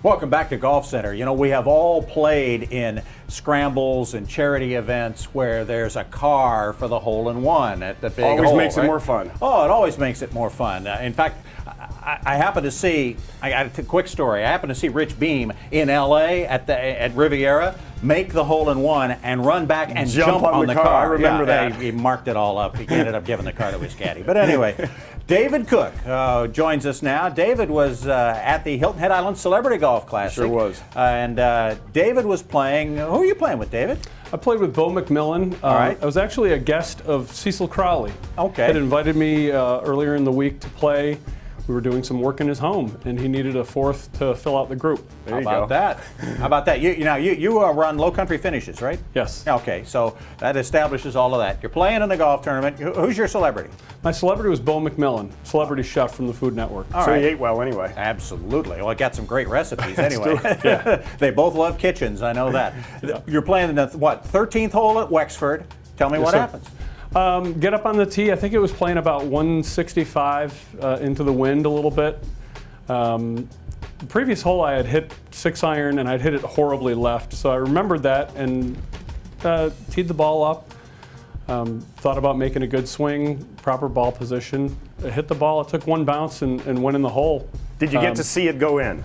Welcome back to Golf Center. You know, we have all played in scrambles and charity events where there's a car for the hole-in-one at the big Always hole, makes right? it more fun. Oh, it always makes it more fun. In fact, I happen to see, I got a quick story. I happen to see Rich Beam in LA at Riviera make the hole-in-one and run back and jump on the car. I remember that. He marked it all up. He ended up giving the car to his caddy. But anyway, David Cook joins us now. David was at the Hilton Head Island Celebrity Golf Classic. Sure was. And David was playing. Who are you playing with, David? I played with Bo McMillan. All right. I was actually a guest of Cecil Crowley. Okay. Had invited me earlier in the week to play. We were doing some work in his home, and he needed a fourth to fill out the group. How about that? How about that? You run Low Country Finishes, right? Yes. Okay, so that establishes all of that. You're playing in the golf tournament. Who's your celebrity? My celebrity was Bo McMillan, celebrity chef from the Food Network. All so right. he ate well anyway. Absolutely. Well, I got some great recipes anyway. Yeah. They both love kitchens, I know that. Yeah. You're playing in the, 13th hole at Wexford. Tell me what sir. happens. Get up on the tee. I think it was playing about 165 into the wind a little bit. The previous hole I had hit 6-iron and I'd hit it horribly left. So I remembered that and teed the ball up. Thought about making a good swing, proper ball position. I hit the ball, it took one bounce and went in the hole. Did you get to see it go in?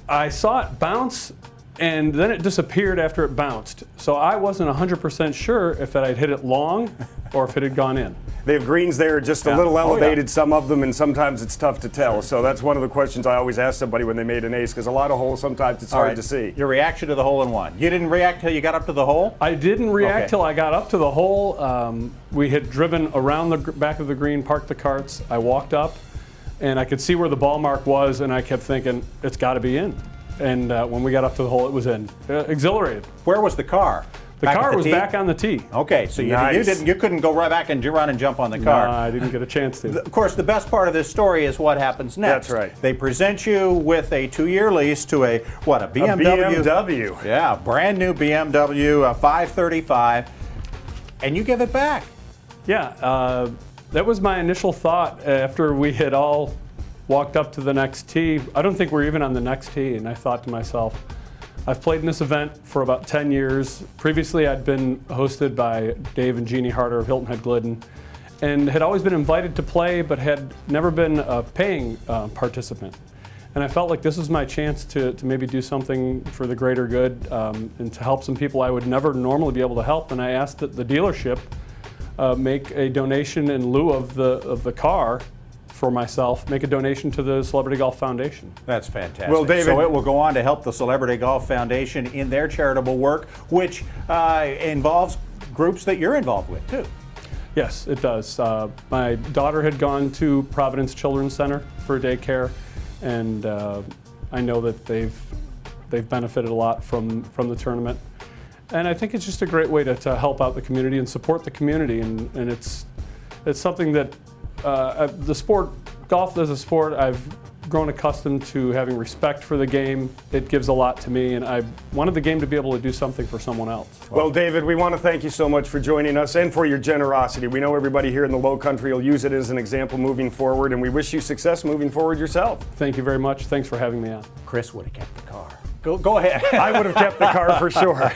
I saw it bounce and then it disappeared after it bounced. So I wasn't 100% sure if I'd hit it long or if it had gone in. They have greens there just a little elevated, some of them, and sometimes it's tough to tell. So that's one of the questions I always ask somebody when they made an ace, because a lot of holes, sometimes it's hard to see. Your reaction to the hole-in-one. You didn't react till you got up to the hole? I didn't react till I got up to the hole. We had driven around the back of the green, parked the carts. I walked up, and I could see where the ball mark was, and I kept thinking, it's got to be in. And when we got up to the hole, it was in. Exhilarated. Where was the car? The car was back on the tee. Okay, so you couldn't go right back and run and jump on the car. No, I didn't get a chance to. Of course, the best part of this story is what happens next. That's right. They present you with a 2-year lease to a BMW? A BMW. Yeah, brand new BMW, 535, and you give it back. Yeah, that was my initial thought after we had all walked up to the next tee. I don't think we're even on the next tee, and I thought to myself, I've played in this event for about 10 years. Previously, I'd been hosted by Dave and Jeannie Harder of Hilton Head Glidden, and had always been invited to play, but had never been a paying participant. And I felt like this was my chance to maybe do something for the greater good and to help some people I would never normally be able to help. And I asked that the dealership make a donation in lieu of the car for myself, make a donation to the Celebrity Golf Foundation. That's fantastic. Well, David, so it will go on to help the Celebrity Golf Foundation in their charitable work, which involves groups that you're involved with, too. Yes, it does. My daughter had gone to Providence Children's Center for daycare, and I know that they've benefited a lot from the tournament. And I think it's just a great way to help out the community and support the community, and it's something that the sport, golf as a sport, I've grown accustomed to having respect for the game. It gives a lot to me, and I wanted the game to be able to do something for someone else. Well, David, we want to thank you so much for joining us and for your generosity. We know everybody here in the Low Country will use it as an example moving forward, and we wish you success moving forward yourself. Thank you very much. Thanks for having me on. Chris would have kept the car. Go ahead. I would have kept the car for sure.